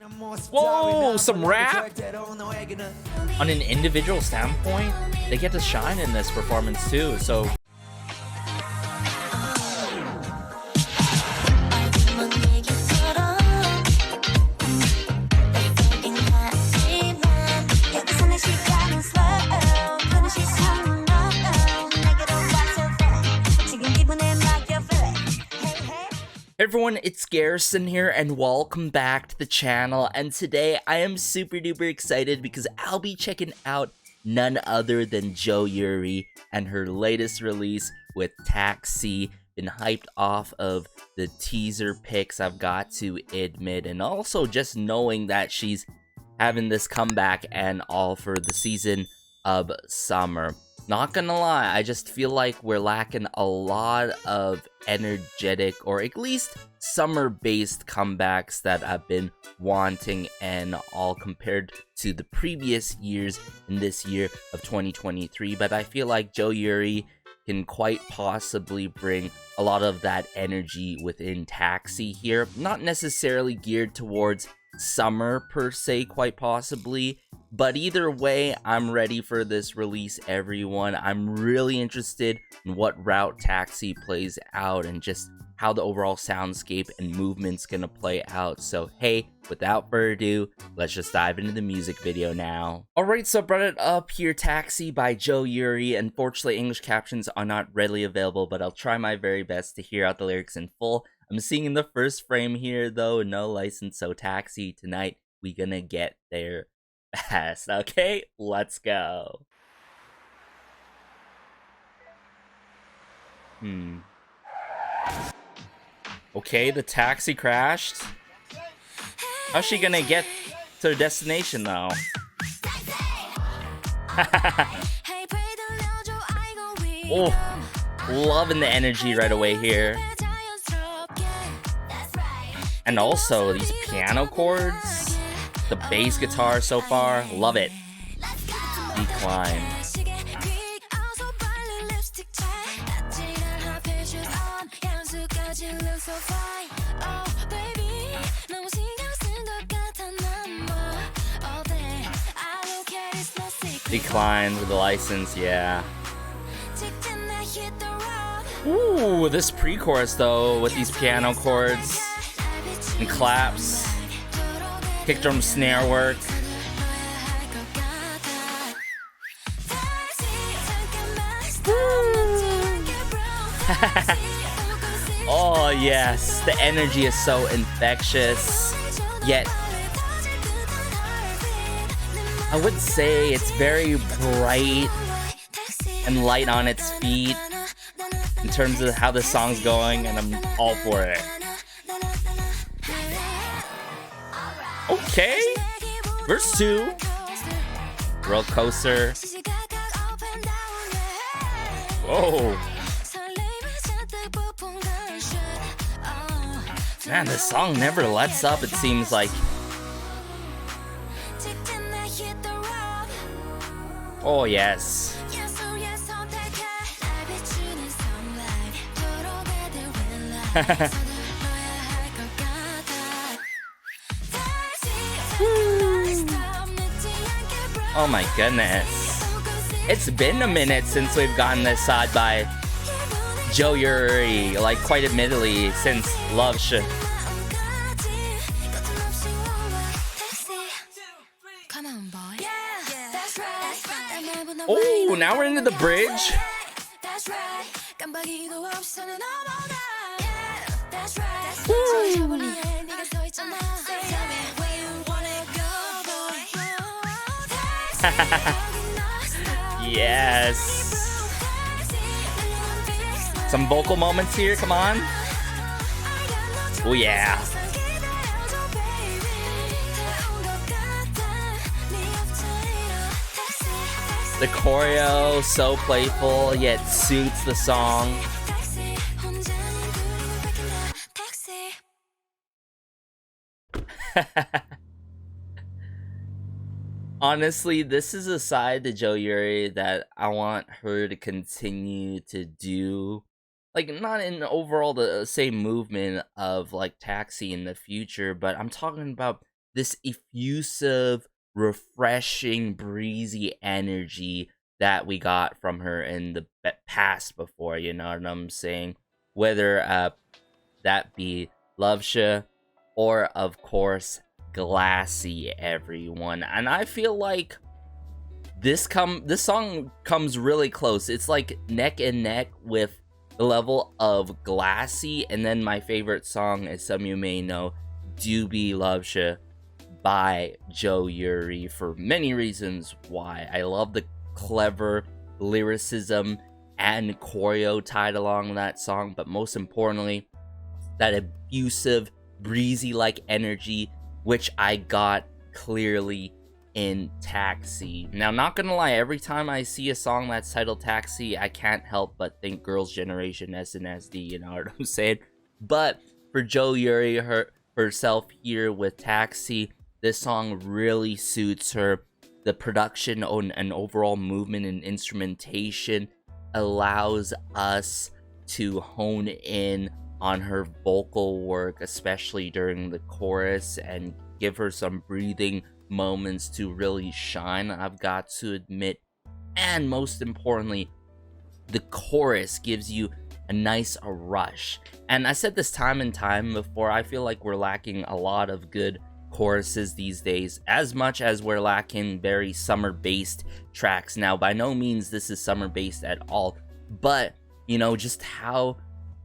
Whoa, some rap! On an individual standpoint, they get to shine in this performance too, so... Hey everyone, it's Garrison here and welcome back to the channel, and today I am super duper excited because I'll be checking out none other than Yuri and her latest release with CATCHY. Been hyped off of the teaser pics, I've got to admit, and also just knowing that she's having this comeback and all for the season of summer. Not gonna lie, I just feel like we're lacking a lot of energetic or at least summer-based comebacks that I've been wanting, and all compared to the previous years in this year of 2023. But I feel like Yuri can quite possibly bring a lot of that energy within CATCHY here. Not necessarily geared towards summer per se, quite possibly. But either way, I'm ready for this release, everyone. I'm really interested in what route CATCHY plays out and just how the overall soundscape and movement's gonna play out. So hey, without further ado, let's just dive into the music video now. Alright, so I brought it up here, CATCHY by Yuri. Unfortunately, English captions are not readily available, but I'll try my very best to hear out the lyrics in full. I'm seeing in the first frame here, though, no license, so CATCHY, tonight we gonna get there fast. Okay, let's go. Okay, the taxi crashed. How's she gonna get to her destination, though? Oh, loving the energy right away here. And also, these piano chords, the bass guitar so far, love it. Decline. Decline with the license, yeah. Ooh, this pre-chorus though, with these piano chords and claps, kick drum snare work. Oh yes, the energy is so infectious, yet I would say it's very bright and light on its feet in terms of how the song's going, and I'm all for it. Okay, verse 2, roller coaster. Whoa. Man, this song never lets up, it seems like. Oh, yes. Oh my goodness. It's been a minute since we've gotten this side by Yuri, like quite admittedly, since Love Should. Oh, now we're into the bridge. Yes. Some vocal moments here, come on. Oh yeah. The choreo, so playful, yet suits the song. Honestly, this is a side to Yuri that I want her to continue to do. Like, not in overall the same movement of, like, CATCHY in the future, but I'm talking about this effusive, refreshing, breezy energy that we got from her in the past before, you know what I'm saying? Whether that be Lovesha or, of course, Glassy, everyone. And I feel like this song comes really close. It's like neck and neck with the level of Glassy, and then my favorite song, as some of you may know, Doobie Lovesha by Yuri, for many reasons why. I love the clever lyricism and choreo tied along that song, but most importantly, that abusive, breezy-like energy, which I got clearly in Taxi. Now, not gonna lie, every time I see a song that's titled Taxi, I can't help but think Girls' Generation SNSD, you know what I'm saying? But for Yuri herself here with Taxi, this song really suits her. The production and overall movement and instrumentation allows us to hone in on her vocal work, especially during the chorus, and give her some breathing moments to really shine, I've got to admit. And most importantly, the chorus gives you a nice rush. And I said this time and time before, I feel like we're lacking a lot of good choruses these days, as much as we're lacking very summer-based tracks. Now, by no means this is summer-based at all, but, you know, just how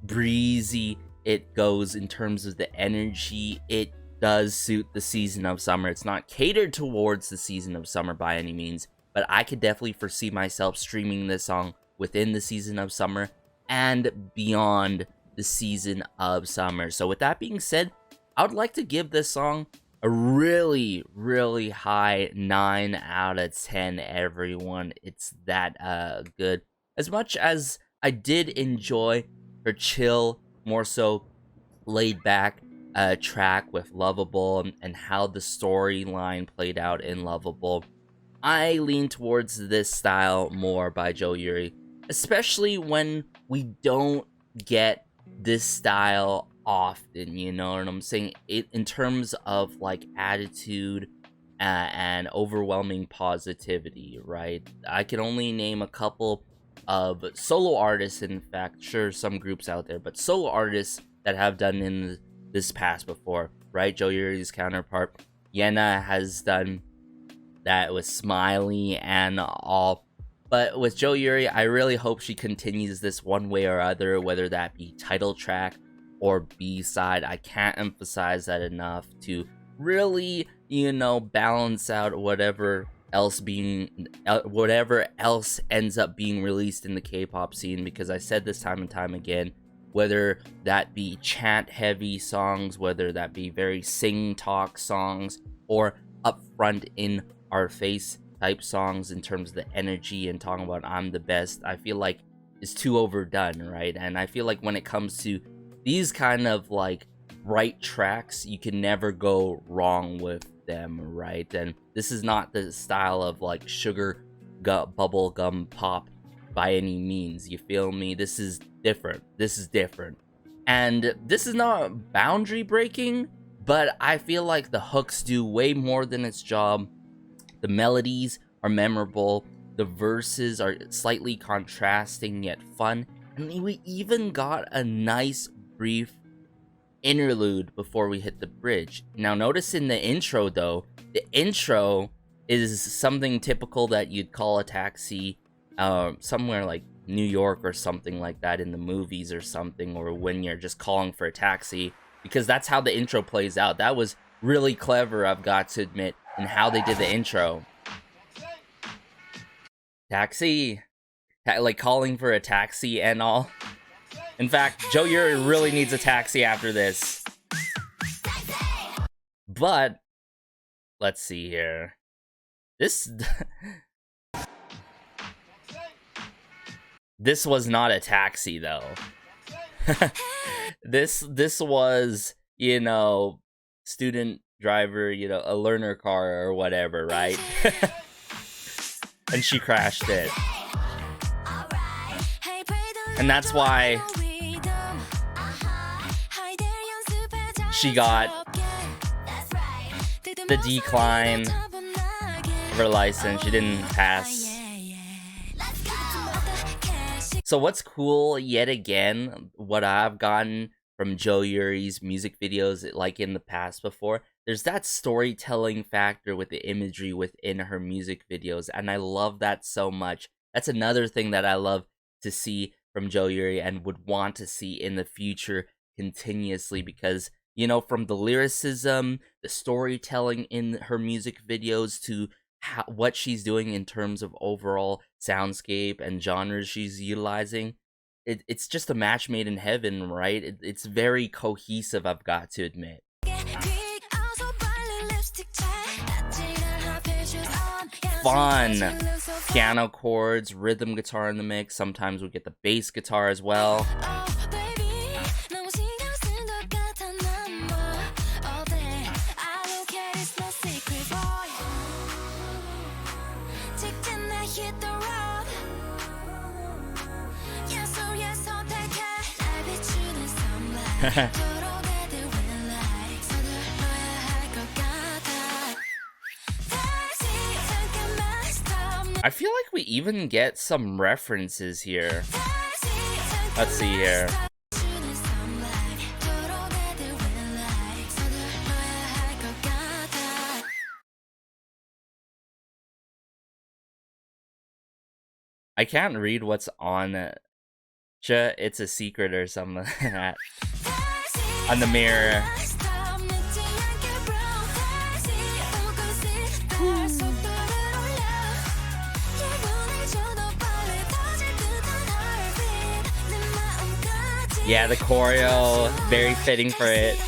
breezy it goes in terms of the energy, it does suit the season of summer. It's not catered towards the season of summer by any means, but I could definitely foresee myself streaming this song within the season of summer and beyond the season of summer. So with that being said, I would like to give this song a really, really high 9 out of 10, everyone. It's that good. As much as I did enjoy her chill, more so laid back track with Lovable and how the storyline played out in Lovable, I lean towards this style more by Yuri, especially when we don't get this style often, you know what I'm saying? In terms of like attitude and overwhelming positivity, right? I can only name a couple of solo artists, in fact, sure, some groups out there, but solo artists that have done in this past before, right? Yuri's counterpart, Yann, has done that with Smiley and all. But with Yuri, I really hope she continues this one way or other, whether that be title track or B-side. I can't emphasize that enough to really, you know, balance out whatever else ends up being released in the K-pop scene, because I said this time and time again, whether that be chant-heavy songs, whether that be very sing-talk songs, or upfront in our face type songs in terms of the energy and talking about I'm the best, I feel like it's too overdone, right? And I feel like when it comes to these kind of like right tracks, you can never go wrong with them, right? And this is not the style of like sugar bubble gum pop by any means, you feel me? This is different. And this is not boundary breaking, but I feel like the hooks do way more than its job. The melodies are memorable, the verses are slightly contrasting yet fun, and we even got a nice brief interlude before we hit the bridge. Now notice in the intro though, the intro is something typical that you'd call a taxi somewhere like New York or something like that in the movies or something, or when you're just calling for a taxi, because that's how the intro plays out. That was really clever, I've got to admit, in how they did the intro. Taxi, like calling for a taxi and all. In fact, Yuri really needs a taxi after this. But let's see here. This was not a taxi though. This was, you know, student driver, you know, a learner car or whatever, right? And she crashed it. And that's why she got the decline of her license. She didn't pass. So what's cool, yet again, what I've gotten from Yuri's music videos, like in the past before, there's that storytelling factor with the imagery within her music videos, and I love that so much. That's another thing that I love to see from Yuri and would want to see in the future continuously, because, you know, from the lyricism, the storytelling in her music videos, to what she's doing in terms of overall soundscape and genres she's utilizing, it's just a match made in heaven, right? It's very cohesive, I've got to admit. Fun piano chords, rhythm guitar in the mix. Sometimes we get the bass guitar as well. I feel like we even get some references here. Let's see here. I can't read what's on it. It's a secret or something like that. On the mirror. Yeah, the choreo, very fitting for it.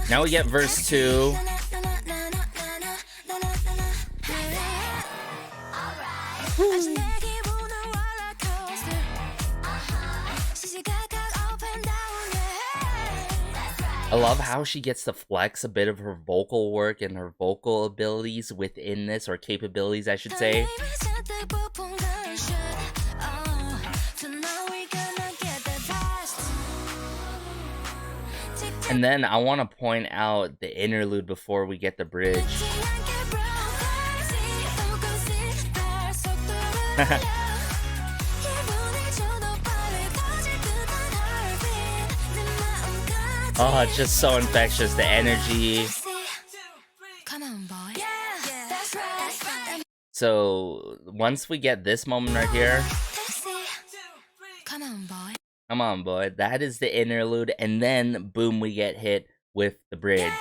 Now we get verse 2. I love how she gets to flex a bit of her vocal work and her vocal abilities within this, or capabilities, I should say. And then I want to point out the interlude before we get the bridge. Oh, it's just so infectious, the energy. So once we get this moment right here, come on, boy. That is the interlude, and then boom, we get hit with the bridge.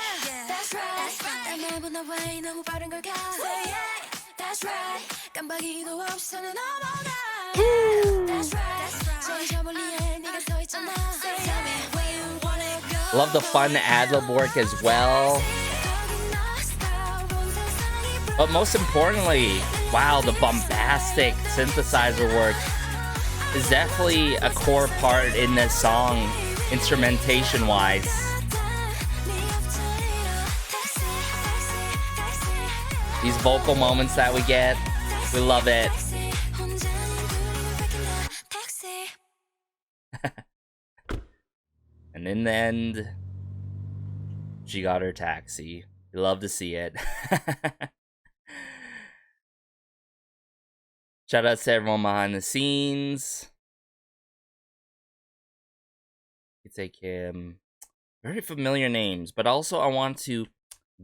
Love the fun ad-lib work as well. But most importantly, wow, the bombastic synthesizer work is definitely a core part in this song, instrumentation-wise. These vocal moments that we get, we love it. And in the end, she got her taxi. We love to see it. Shout out to everyone behind the scenes. Take him. Very familiar names, but also I want to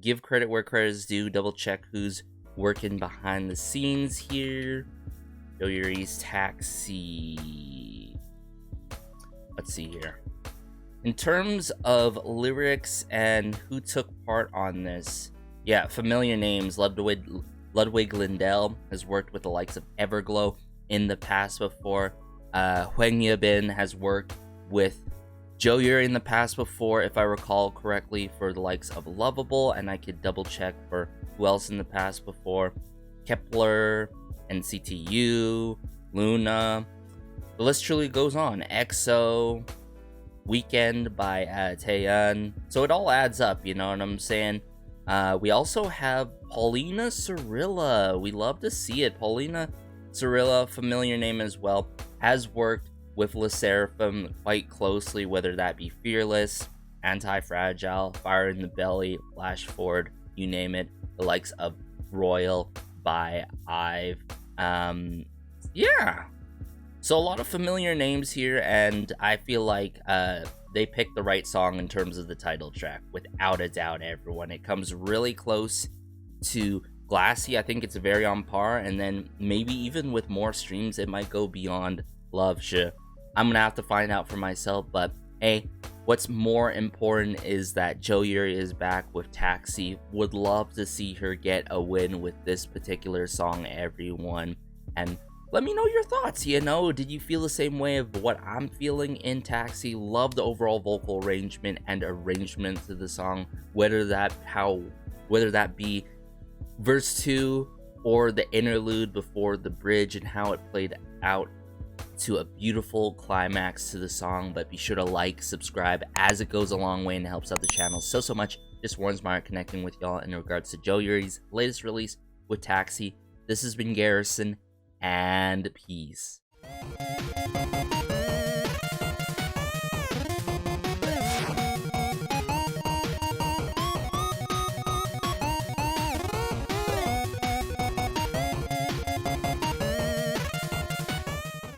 give credit where credit is due. Double check who's working behind the scenes here. Yuri's taxi. Let's see here. In terms of lyrics and who took part on this, yeah, familiar names. Ludwig Lindell has worked with the likes of Everglow in the past before. Hwang Yabin has worked with Yuri in the past before, if I recall correctly, for the likes of Lovable, and I could double check for who else in the past before. Kepler, NCTU, Luna. The list truly goes on. EXO, Weekend by Taeyeon. So it all adds up, you know what I'm saying? We also have Paulina Cirilla. We love to see it. Paulina Cirilla, familiar name as well, has worked with LE SSERAFIM quite closely, whether that be Fearless, Anti-Fragile, Fire in the Belly, Flash Forward, you name it. The likes of Royal by Ive. Yeah. So a lot of familiar names here, and I feel like they picked the right song in terms of the title track, without a doubt, everyone. It comes really close to Glassy. I think it's very on par, and then maybe even with more streams, it might go beyond Love She. I'm gonna have to find out for myself, but hey, what's more important is that Yuri is back with Taxi. Would love to see her get a win with this particular song, everyone. And let me know your thoughts, did you feel the same way of what I'm feeling in Taxi? Love the overall vocal arrangement and arrangement to the song, whether that be verse 2 or the interlude before the bridge, and how it played out to a beautiful climax to the song. But be sure to like, subscribe, as it goes a long way and helps out the channel so much. Just warms my heart connecting with y'all in regards to Yuri's latest release with Taxi. This has been Garrison, and peace.